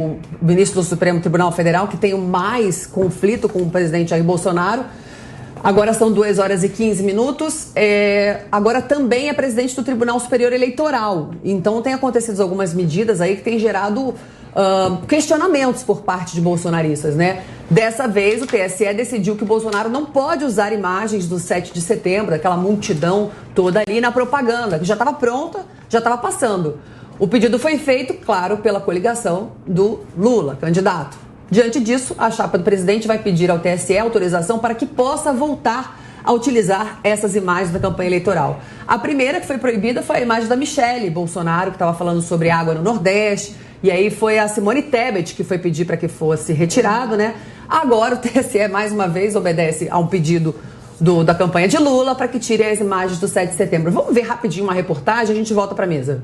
O ministro do Supremo Tribunal Federal, que tem mais conflito com o presidente Jair Bolsonaro. Agora são 2h15. Agora também é presidente do Tribunal Superior Eleitoral. Então tem acontecido algumas medidas aí que têm gerado questionamentos por parte de bolsonaristas, né? Dessa vez o TSE decidiu que o Bolsonaro não pode usar imagens do 7 de setembro, aquela multidão toda ali na propaganda, que já estava pronta, já estava passando. O pedido foi feito, claro, pela coligação do Lula, candidato. Diante disso, a chapa do presidente vai pedir ao TSE autorização para que possa voltar a utilizar essas imagens da campanha eleitoral. A primeira que foi proibida foi a imagem da Michelle Bolsonaro, que estava falando sobre água no Nordeste, e aí foi a Simone Tebet que foi pedir para que fosse retirado, né? Agora o TSE, mais uma vez, obedece a um pedido da campanha de Lula para que tirem as imagens do 7 de setembro. Vamos ver rapidinho uma reportagem, a gente volta para a mesa.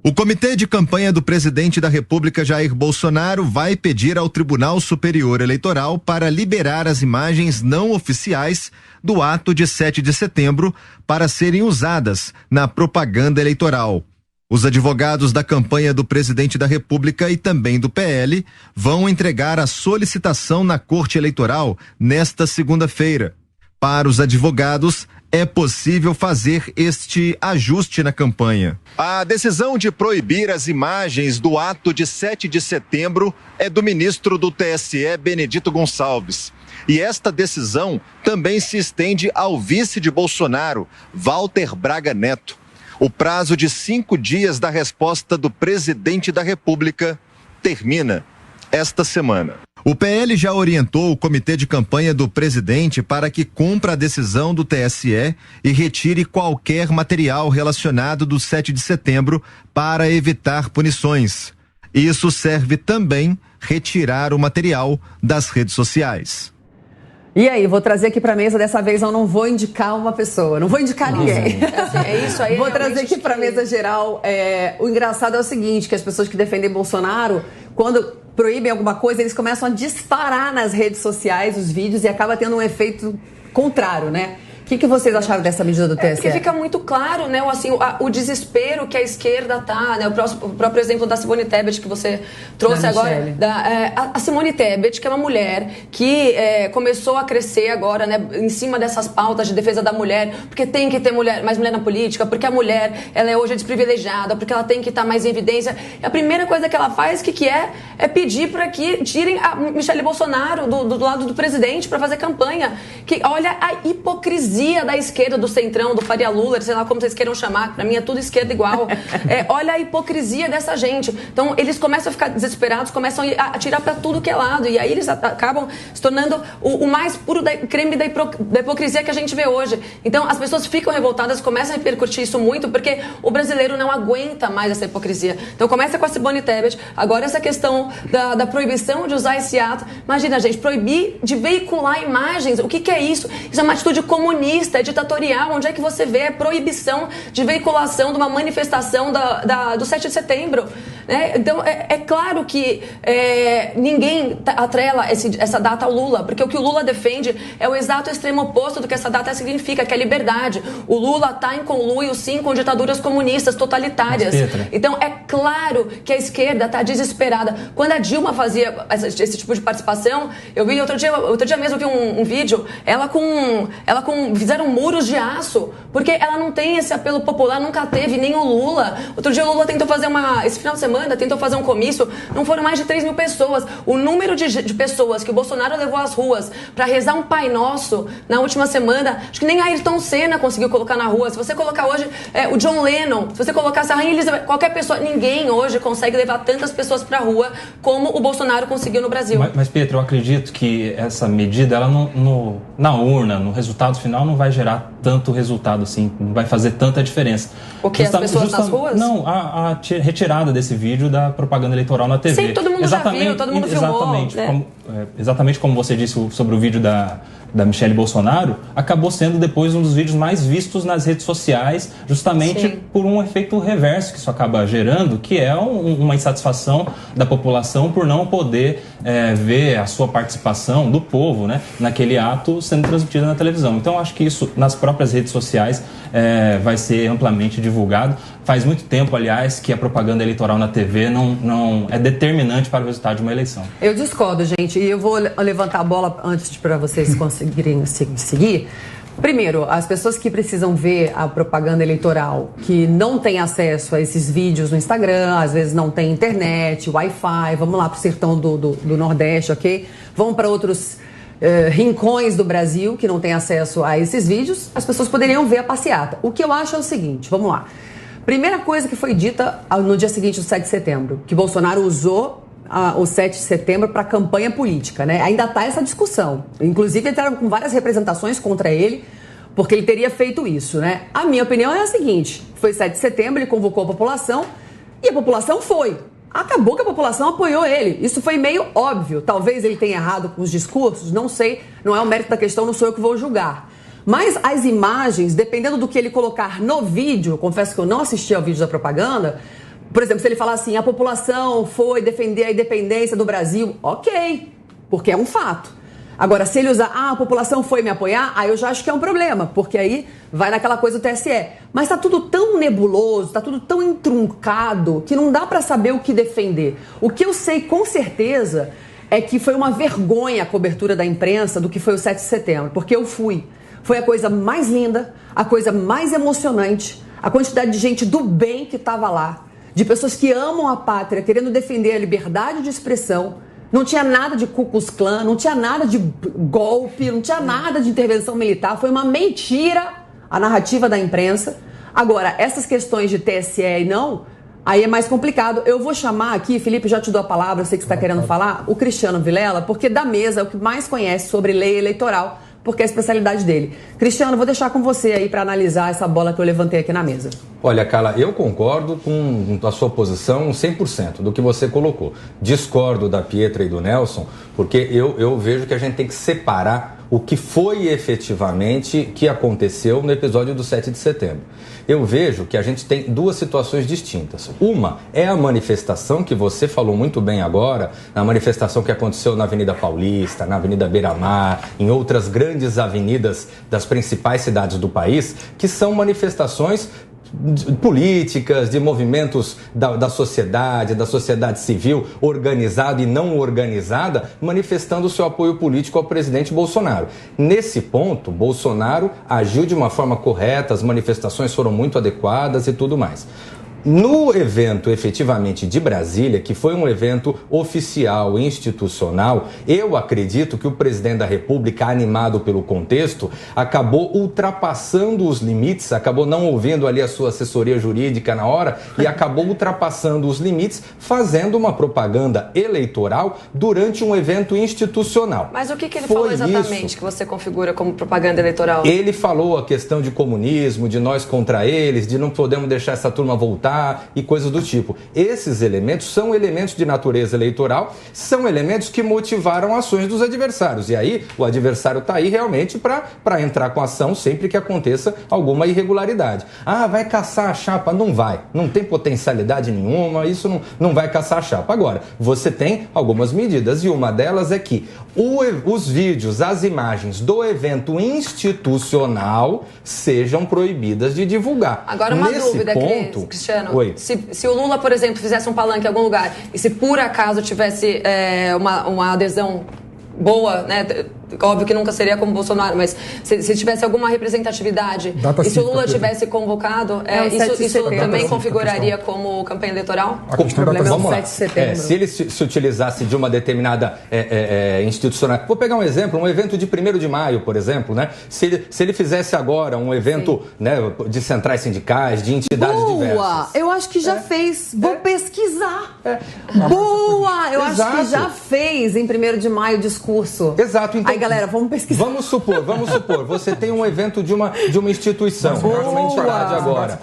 O Comitê de Campanha do Presidente da República, Jair Bolsonaro, vai pedir ao Tribunal Superior Eleitoral para liberar as imagens não oficiais do ato de 7 de setembro para serem usadas na propaganda eleitoral. Os advogados da campanha do Presidente da República e também do PL vão entregar a solicitação na Corte Eleitoral nesta segunda-feira. Para os advogados, é possível fazer este ajuste na campanha. A decisão de proibir as imagens do ato de 7 de setembro é do ministro do TSE, Benedito Gonçalves. E esta decisão também se estende ao vice de Bolsonaro, Walter Braga Neto. O prazo de 5 dias da resposta do presidente da República termina esta semana. O PL já orientou o comitê de campanha do presidente para que cumpra a decisão do TSE e retire qualquer material relacionado do 7 de setembro para evitar punições. Isso serve também retirar o material das redes sociais. E aí, vou trazer aqui para a mesa, dessa vez eu não vou indicar uma pessoa, não vou indicar ninguém. É isso aí. Vou trazer aqui para a mesa geral. O engraçado é o seguinte, que as pessoas que defendem Bolsonaro, quando proíbem alguma coisa, eles começam a disparar nas redes sociais os vídeos e acaba tendo um efeito contrário, né? O que vocês acharam dessa medida do TSE? Porque fica muito claro, né, assim, o desespero que a esquerda tá, né, o próprio exemplo da Simone Tebet que você trouxe agora, a Simone Tebet, que é uma mulher que começou a crescer agora, né, em cima dessas pautas de defesa da mulher, porque tem que ter mais mulher na política, porque a mulher, ela hoje é desprivilegiada, porque ela tem que estar mais em evidência. E a primeira coisa que ela faz, que é pedir para que tirem a Michelle Bolsonaro do lado do presidente para fazer campanha. Que olha a hipocrisia da esquerda, do centrão, do Faria Lula, sei lá como vocês queiram chamar, pra mim é tudo esquerda igual. Olha a hipocrisia dessa gente. Então eles começam a ficar desesperados, começam a atirar pra tudo que é lado, e aí eles acabam se tornando o mais puro creme da hipocrisia que a gente vê hoje. Então as pessoas ficam revoltadas, começam a repercutir isso muito, porque o brasileiro não aguenta mais essa hipocrisia. Então começa com a Simone Tebet, agora essa questão da proibição de usar esse ato. Imagina, gente, proibir de veicular imagens, o que é isso? Isso é uma atitude comunista, é ditatorial. Onde é que você vê a proibição de veiculação de uma manifestação do 7 de setembro? Né? Então, é claro que ninguém atrela essa data ao Lula, porque o que o Lula defende é o exato extremo oposto do que essa data significa, que é liberdade. O Lula está em conluio, sim, com ditaduras comunistas totalitárias. Então, é claro que a esquerda está desesperada. Quando a Dilma fazia esse tipo de participação, eu vi outro dia mesmo, eu vi um vídeo, fizeram muros de aço, porque ela não tem esse apelo popular, nunca teve, nem o Lula. Outro dia o Lula tentou fazer esse final de semana, tentou fazer um comício, não foram mais de 3 mil pessoas. O número de pessoas que o Bolsonaro levou às ruas para rezar um Pai Nosso na última semana, acho que nem a Ayrton Senna conseguiu colocar na rua. Se você colocar hoje o John Lennon, se você colocar a Rainha Elizabeth, qualquer pessoa, ninguém hoje consegue levar tantas pessoas para a rua como o Bolsonaro conseguiu no Brasil. Mas Pedro, eu acredito que essa medida, ela na urna, no resultado final, não vai gerar tanto resultado assim, não vai fazer tanta diferença. O que, as pessoas nas ruas? Não, a retirada desse vídeo da propaganda eleitoral na TV. Sim, todo mundo já viu, todo mundo filmou. Exatamente como você disse sobre o vídeo da Michelle Bolsonaro, acabou sendo depois um dos vídeos mais vistos nas redes sociais, justamente por um efeito reverso que isso acaba gerando, que é uma insatisfação da população por não poder ver a sua participação do povo, né, naquele ato sendo transmitido na televisão. Então, acho que isso nas próprias redes sociais vai ser amplamente divulgado. Faz muito tempo, aliás, que a propaganda eleitoral na TV não é determinante para o resultado de uma eleição. Eu discordo, gente, e eu vou levantar a bola antes para vocês conseguirem seguir. Primeiro, as pessoas que precisam ver a propaganda eleitoral, que não têm acesso a esses vídeos no Instagram, às vezes não tem internet, Wi-Fi, vamos lá para o sertão do Nordeste, ok? Vão para outros rincões do Brasil que não têm acesso a esses vídeos, as pessoas poderiam ver a passeata. O que eu acho é o seguinte, vamos lá. Primeira coisa que foi dita no dia seguinte do 7 de setembro, que Bolsonaro usou o 7 de setembro para campanha política, né? Ainda está essa discussão. Inclusive, entraram com várias representações contra ele, porque ele teria feito isso, né? A minha opinião é a seguinte: foi 7 de setembro, ele convocou a população e a população foi. Acabou que a população apoiou ele. Isso foi meio óbvio. Talvez ele tenha errado com os discursos, não sei, não é o mérito da questão, não sou eu que vou julgar. Mas as imagens, dependendo do que ele colocar no vídeo, confesso que eu não assisti ao vídeo da propaganda. Por exemplo, se ele falar assim, a população foi defender a independência do Brasil, ok, porque é um fato. Agora, se ele usar, a população foi me apoiar, aí eu já acho que é um problema, porque aí vai naquela coisa do TSE. Mas tá tudo tão nebuloso, tá tudo tão entruncado, que não dá para saber o que defender. O que eu sei com certeza é que foi uma vergonha a cobertura da imprensa do que foi o 7 de setembro, porque eu fui. Foi a coisa mais linda, a coisa mais emocionante, a quantidade de gente do bem que estava lá, de pessoas que amam a pátria, querendo defender a liberdade de expressão. Não tinha nada de Ku Klux Klan, não tinha nada de golpe, não tinha nada de intervenção militar. Foi uma mentira a narrativa da imprensa. Agora, essas questões de TSE e não, aí é mais complicado. Eu vou chamar aqui, Felipe, já te dou a palavra, eu sei que você está querendo falar, o Cristiano Vilela, porque da mesa é o que mais conhece sobre lei eleitoral, porque é a especialidade dele. Cristiano, vou deixar com você aí para analisar essa bola que eu levantei aqui na mesa. Olha, Carla, eu concordo com a sua posição 100% do que você colocou. Discordo da Pietra e do Nelson, porque eu vejo que a gente tem que separar o que foi efetivamente que aconteceu no episódio do 7 de setembro. Eu vejo que a gente tem duas situações distintas. Uma é a manifestação que você falou muito bem agora, a manifestação que aconteceu na Avenida Paulista, na Avenida Beira-Mar, em outras grandes avenidas das principais cidades do país, que são manifestações políticas, de movimentos da sociedade civil, organizada e não organizada, manifestando o seu apoio político ao presidente Bolsonaro. Nesse ponto, Bolsonaro agiu de uma forma correta, as manifestações foram muito adequadas e tudo mais. No evento, efetivamente, de Brasília, que foi um evento oficial, institucional, eu acredito que o presidente da República, animado pelo contexto, acabou ultrapassando os limites, acabou não ouvindo ali a sua assessoria jurídica na hora e acabou ultrapassando os limites, fazendo uma propaganda eleitoral durante um evento institucional. Mas o que ele falou exatamente isso que você configura como propaganda eleitoral? Ele falou a questão de comunismo, de nós contra eles, de não podemos deixar essa turma voltar, e coisas do tipo. Esses elementos são elementos de natureza eleitoral, são elementos que motivaram ações dos adversários. E aí, o adversário está aí realmente para entrar com ação sempre que aconteça alguma irregularidade. Ah, vai caçar a chapa? Não vai. Não tem potencialidade nenhuma, isso não vai caçar a chapa. Agora, você tem algumas medidas e uma delas é que os vídeos, as imagens do evento institucional sejam proibidas de divulgar. Agora, uma dúvida, Cristiano. Oi. Se o Lula, por exemplo, fizesse um palanque em algum lugar e se por acaso tivesse uma adesão boa, né? Óbvio que nunca seria como Bolsonaro, mas se tivesse alguma representatividade e se o Lula tivesse convocado, isso também configuraria como campanha eleitoral? O problema é o 7 de setembro. Se ele se utilizasse de uma determinada institucional... Vou pegar um exemplo, um evento de 1º de maio, por exemplo, né? Se ele fizesse agora um evento, né, de centrais sindicais, de entidades diversas. Eu acho que já fez. Vou pesquisar. Boa! Eu acho que já fez em 1º de maio o discurso. Exato. Então, galera, vamos pesquisar. Vamos supor, você tem um evento de uma instituição, uma entidade agora,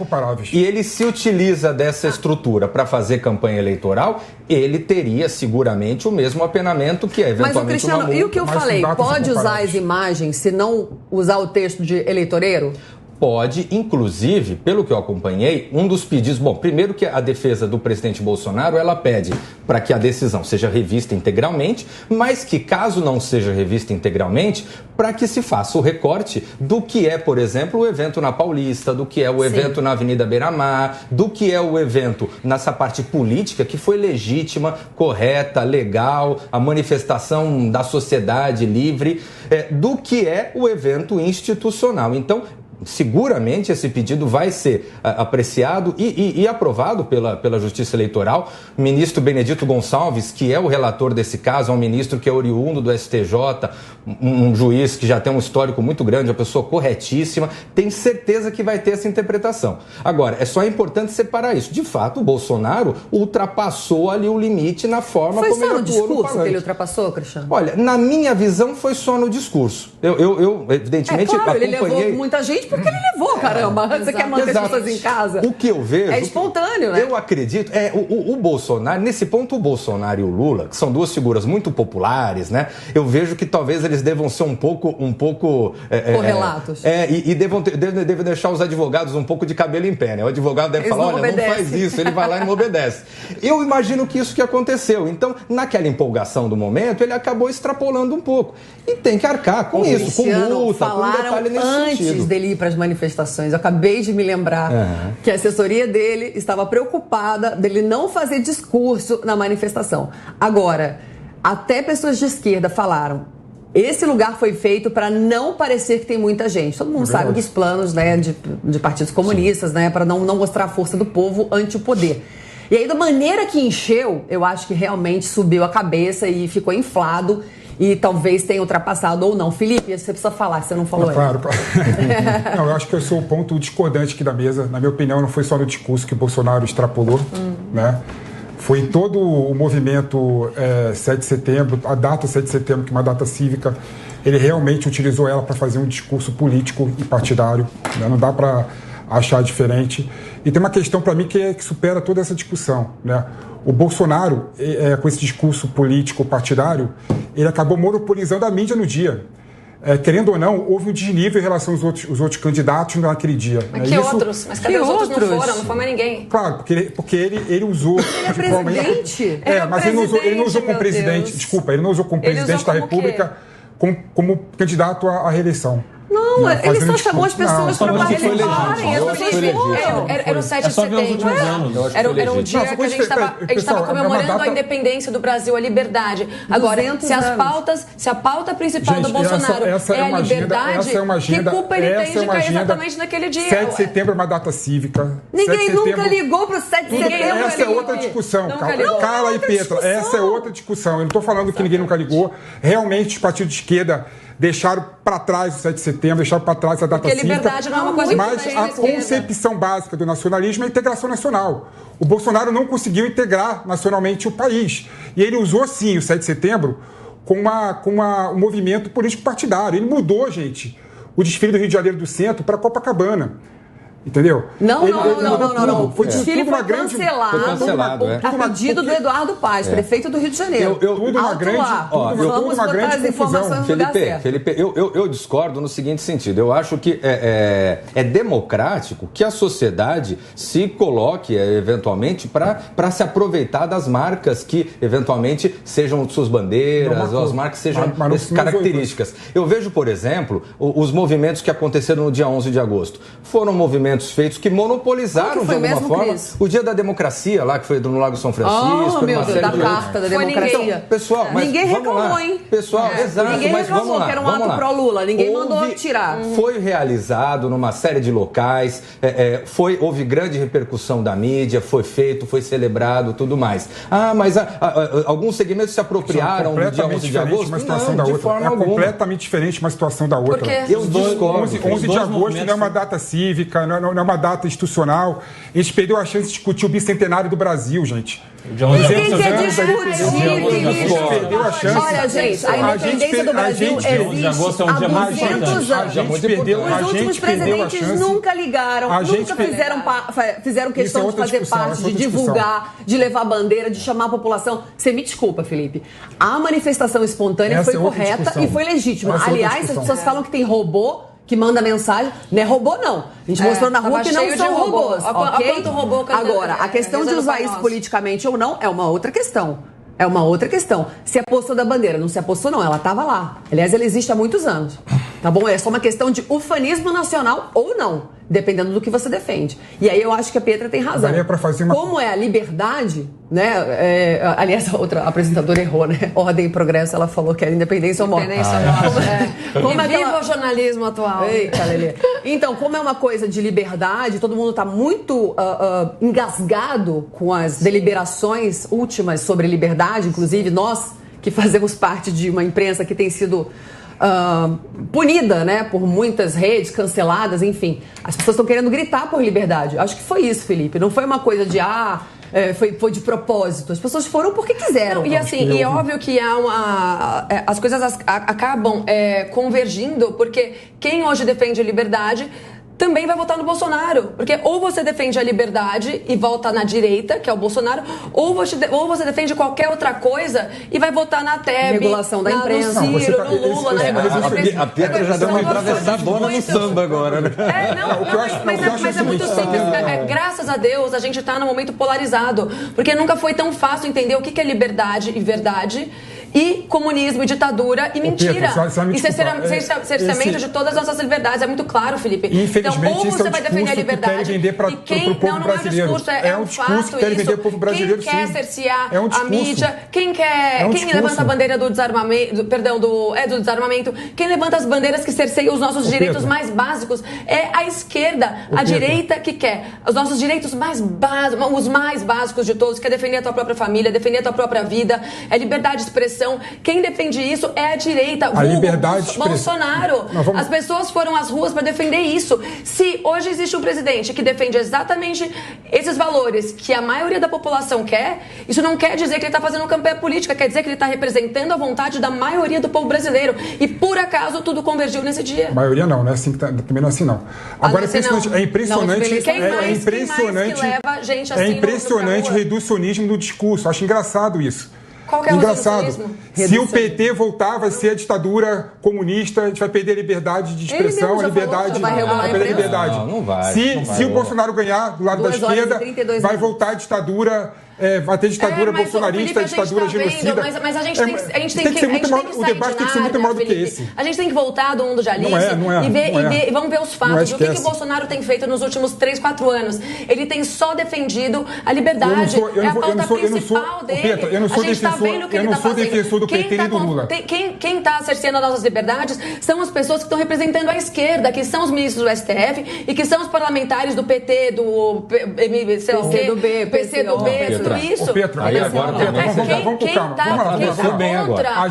e ele se utiliza dessa estrutura para fazer campanha eleitoral, ele teria seguramente o mesmo apenamento que é eventualmente. Mas, Cristiano, e o que eu falei? Pode usar as imagens se não usar o texto de eleitoreiro? pode, inclusive, pelo que eu acompanhei, um dos pedidos... Bom, primeiro que a defesa do presidente Bolsonaro, ela pede para que a decisão seja revista integralmente, mas que, caso não seja revista integralmente, para que se faça o recorte do que é, por exemplo, o evento na Paulista, do que é o evento na Avenida Beira-Mar, do que é o evento nessa parte política que foi legítima, correta, legal, a manifestação da sociedade livre, do que é o evento institucional. Então, seguramente esse pedido vai ser apreciado e aprovado pela Justiça Eleitoral. O ministro Benedito Gonçalves, que é o relator desse caso, é um ministro que é oriundo do STJ, um juiz que já tem um histórico muito grande, uma pessoa corretíssima, tem certeza que vai ter essa interpretação. Agora, é só importante separar isso. De fato, o Bolsonaro ultrapassou ali o limite na forma como ele atuou no discurso parlamento. que ele ultrapassou, Cristiano? Olha, na minha visão, foi só no discurso. Eu evidentemente, claro, acompanhei... ele levou muita gente porque ele levou, caramba. Você quer manter as pessoas em casa. O que eu vejo... É espontâneo, né? Eu acredito... O Bolsonaro, nesse ponto, o Bolsonaro e o Lula, que são duas figuras muito populares, né? Eu vejo que talvez eles devam ser um pouco correlatos. E devem deixar os advogados um pouco de cabelo em pé, né? O advogado deve falar, olha, não faz isso, ele vai lá e não obedece. Eu imagino que isso que aconteceu. Então, naquela empolgação do momento, ele acabou extrapolando um pouco. E tem que arcar com isso, com multa, com detalhe nesse sentido. Antes dele ir para as manifestações, eu acabei de me lembrar que a assessoria dele estava preocupada dele não fazer discurso na manifestação. Agora, até pessoas de esquerda falaram, esse lugar foi feito para não parecer que tem muita gente. Todo mundo sabe dos planos, né, de partidos comunistas, né, para não mostrar a força do povo ante o poder. E aí, da maneira que encheu, eu acho que realmente subiu a cabeça e ficou inflado. E talvez tenha ultrapassado ou não. Felipe, você precisa falar, você não falou. Claro. Não, eu acho que eu sou o ponto discordante aqui da mesa. Na minha opinião, não foi só no discurso que o Bolsonaro extrapolou, né? Foi todo o movimento 7 de setembro, a data 7 de setembro, que é uma data cívica, ele realmente utilizou ela para fazer um discurso político e partidário, né? Não dá para achar diferente. E tem uma questão para mim que supera toda essa discussão, né? O Bolsonaro, com esse discurso político partidário, ele acabou monopolizando a mídia no dia. Querendo ou não, houve um desnível em relação aos outros candidatos naquele dia. Mas que outros? Mas cadê os outros? Não foram, não foi mais ninguém. Claro, porque ele usou... Ele é presidente? Mas ele não usou como presidente, desculpa, ele não usou como presidente da República como candidato à reeleição. Não, ele só chamou as pessoas para participarem. Era o 7 de setembro. Era um dia que a gente estava comemorando a independência do Brasil, a liberdade. Agora, se a pauta principal do Bolsonaro é a liberdade, que culpa ele tem de cair exatamente naquele dia? 7 de setembro é uma data cívica. Ninguém nunca ligou para o 7 de setembro. Essa é outra discussão. Carla e Petra, essa é outra discussão. Eu não estou falando que ninguém nunca ligou. Realmente, os partidos de esquerda deixaram para trás o 7 de setembro, deixaram para trás a data cívica. Liberdade não é uma coisa mas a concepção básica do nacionalismo é a integração nacional. O Bolsonaro não conseguiu integrar nacionalmente o país. E ele usou, sim, o 7 de setembro com um movimento político partidário. Ele mudou, gente, o desfile do Rio de Janeiro do Centro para Copacabana. Entendeu? Não. Foi o desfile foi cancelado. A pedido do Eduardo Paes, prefeito do Rio de Janeiro. Tudo uma grande confusão. Felipe, eu discordo no seguinte sentido. Eu acho que é democrático que a sociedade se coloque, eventualmente, para se aproveitar das marcas que, eventualmente, sejam suas bandeiras, ou as marcas sejam características. Eu vejo, por exemplo, os movimentos que aconteceram no dia 11 de agosto. Foram movimentos feitos que monopolizaram de alguma forma o Dia da Democracia lá, que foi no Lago São Francisco, meu Deus, da Carta da Democracia. Então, pessoal, mas ninguém reclamou, hein? Pessoal, exato, ninguém mas vamos reclamou lá. Que era um ato pró-Lula, ninguém mandou tirar. Foi realizado numa série de locais, houve grande repercussão da mídia, foi feito, foi celebrado, tudo mais. Mas alguns segmentos se apropriaram do dia 11 de agosto? Não, de forma alguma. É completamente diferente uma situação da outra. Eu discordo. 11 de agosto não é uma data cívica, não é uma data institucional. A gente perdeu a chance de discutir o bicentenário do Brasil, gente. Ninguém quer discutir. Olha, gente, a independência do Brasil existe há 200 anos. Os últimos presidentes nunca ligaram, nunca fizeram questão de fazer parte, de divulgar, de levar bandeira, de chamar a população. Você me desculpa, Felipe. A manifestação espontânea foi correta e foi legítima. Aliás, as pessoas falam que tem robô que manda mensagem. Não é robô, não. A gente mostrou na rua que não são robôs. Ok? Quanto robô Agora, a questão de usar isso politicamente ou não é uma outra questão. É uma outra questão. Se apostou da bandeira, não se apostou, não. Ela estava lá. Aliás, ela existe há muitos anos. Tá bom? É só uma questão de ufanismo nacional ou não, dependendo do que você defende. E aí eu acho que a Pietra tem razão. Como é a liberdade, né? Aliás, a outra apresentadora errou, né? Ordem e Progresso, ela falou que era independência ou morte. Viva o jornalismo atual. Eita, Lelê. Então, como é uma coisa de liberdade, todo mundo está muito engasgado com as deliberações últimas sobre liberdade, inclusive nós que fazemos parte de uma imprensa que tem sido punida, né, por muitas redes canceladas, enfim. As pessoas estão querendo gritar por liberdade. Acho que foi isso, Felipe. Não foi uma coisa de foi de propósito. As pessoas foram porque quiseram. Não, e é óbvio que as coisas acabam convergindo, porque quem hoje defende a liberdade também vai votar no Bolsonaro. Porque ou você defende a liberdade e vota na direita, que é o Bolsonaro, ou você defende qualquer outra coisa e vai votar na Teb, regulação da imprensa, no Ciro, no Lula, A Pietra já deu uma atravessadona no samba agora, né? Mas é muito simples. Graças a Deus, a gente está num momento polarizado. Porque nunca foi tão fácil entender o que é liberdade e verdade, e comunismo, e ditadura, e mentira. E cerceamento de todas as nossas liberdades. É muito claro, Felipe. Então, ou você vai defender a liberdade, e quem não é um discurso, é um fato isso. Quem quer cercear a mídia, quem levanta a bandeira do desarmamento, do desarmamento, quem levanta as bandeiras que cerceiam os nossos direitos mais básicos é a esquerda, a direita que quer os nossos direitos mais básicos, os mais básicos de todos, que é defender a tua própria família, defender a tua própria vida, é liberdade de expressão. Quem defende isso é a direita, a liberdade de expressão. Bolsonaro. As pessoas foram às ruas para defender isso. Se hoje existe um presidente que defende exatamente esses valores que a maioria da população quer, isso não quer dizer que ele está fazendo campanha política, quer dizer que ele está representando a vontade da maioria do povo brasileiro. E por acaso tudo convergiu nesse dia. A maioria não, né? Assim, também não é assim, não. Agora é impressionante. É impressionante o reducionismo do discurso. Acho engraçado isso. Qual que é engraçado. Se o PT voltar, vai ser a ditadura comunista, a gente vai perder a liberdade de expressão, a liberdade. Vai perder a liberdade. Não vai. Se o Bolsonaro ganhar do lado da esquerda, vai voltar a ditadura. Vai ter ditadura bolsonarista, ditadura genocida. Mas a gente tem que ser muito maior. O debate tem que ser muito maior do que esse. A gente tem que voltar do mundo de Alice e vamos ver os fatos. O que o Bolsonaro tem feito nos últimos 3, 4 anos? Ele tem só defendido a liberdade. É a pauta principal dele. Eu não sou defensor do PT e do Lula. Quem está cerceando as nossas liberdades são as pessoas que estão representando a esquerda, que são os ministros do STF e que são os parlamentares do PT, do PCdoB, isso. Pedro, aí agora vamos com calma. A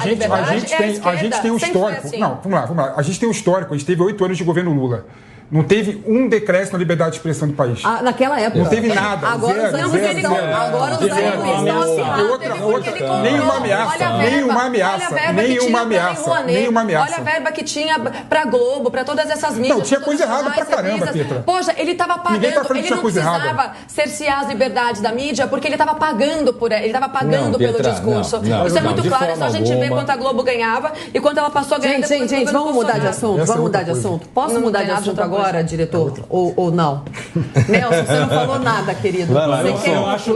gente tem um histórico. Não, vamos lá. A gente tem um histórico. A gente teve 8 anos de governo Lula. Não teve um decréscimo na liberdade de expressão do país. Naquela época. Não teve nada. Agora os ânimos estão Nenhuma ameaça. Olha a verba que tinha pra Globo, pra todas essas mídias. Não, tinha coisa errada pra caramba, Pietra. Poxa, ele tava pagando, ele não precisava cercear as liberdades da mídia, porque ele tava pagando pelo discurso. Isso é muito claro, é só a gente ver quanto a Globo ganhava e quanto ela passou a ganhar. Gente, vamos mudar de assunto. Posso mudar de assunto agora, diretor? Ou não? Nelson, você não falou nada, querido. Eu acho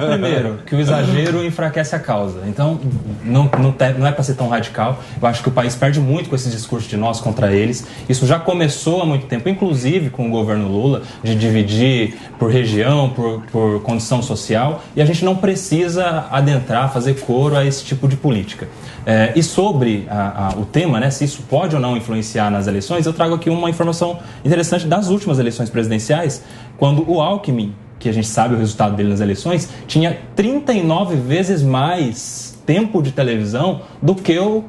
primeiro que o exagero enfraquece a causa. Então, não é para ser tão radical. Eu acho que o país perde muito com esse discurso de nós contra eles. Isso já começou há muito tempo, inclusive com o governo Lula, de dividir por região, por condição social. E a gente não precisa adentrar, fazer coro a esse tipo de política. E sobre o tema, né, se isso pode ou não influenciar nas eleições, eu trago aqui uma informação interessante das últimas eleições presidenciais, quando o Alckmin, que a gente sabe o resultado dele nas eleições, tinha 39 vezes mais tempo de televisão do que o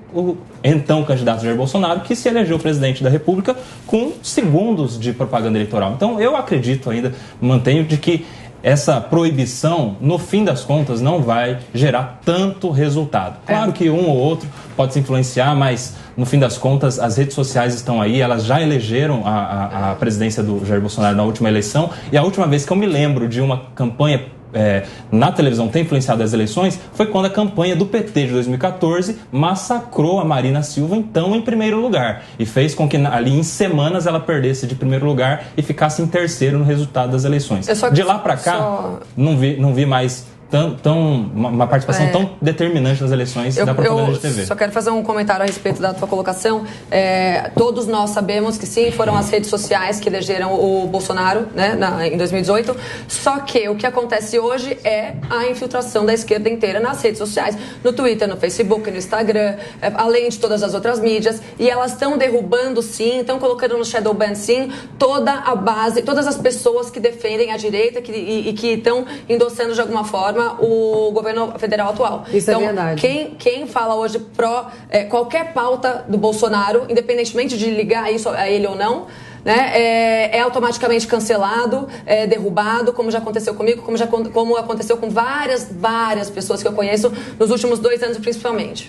então candidato Jair Bolsonaro, que se elegeu presidente da República com segundos de propaganda eleitoral. Então, eu acredito ainda, mantenho de que essa proibição, no fim das contas, não vai gerar tanto resultado. Claro que um ou outro pode se influenciar, mas, no fim das contas, as redes sociais estão aí, elas já elegeram a presidência do Jair Bolsonaro na última eleição, e a última vez que eu me lembro de uma campanha na televisão tem influenciado as eleições foi quando a campanha do PT de 2014 massacrou a Marina Silva, então, em primeiro lugar. E fez com que ali em semanas ela perdesse de primeiro lugar e ficasse em terceiro no resultado das eleições. De lá para cá, não vi mais uma participação tão determinante nas eleições da propaganda de TV. Só quero fazer um comentário a respeito da tua colocação. Todos nós sabemos que sim, foram as redes sociais que elegeram o Bolsonaro, né, em 2018. Só que o que acontece hoje é a infiltração da esquerda inteira nas redes sociais, no Twitter, no Facebook, no Instagram, além de todas as outras mídias. E elas estão derrubando sim, estão colocando no shadow ban sim, toda a base, todas as pessoas que defendem a direita e que estão endossando de alguma forma o governo federal atual. Isso então, é verdade. Quem fala hoje qualquer pauta do Bolsonaro, independentemente de ligar isso a ele ou não, né, é automaticamente cancelado, derrubado, como já aconteceu comigo, como aconteceu com várias pessoas que eu conheço nos últimos 2 anos, principalmente.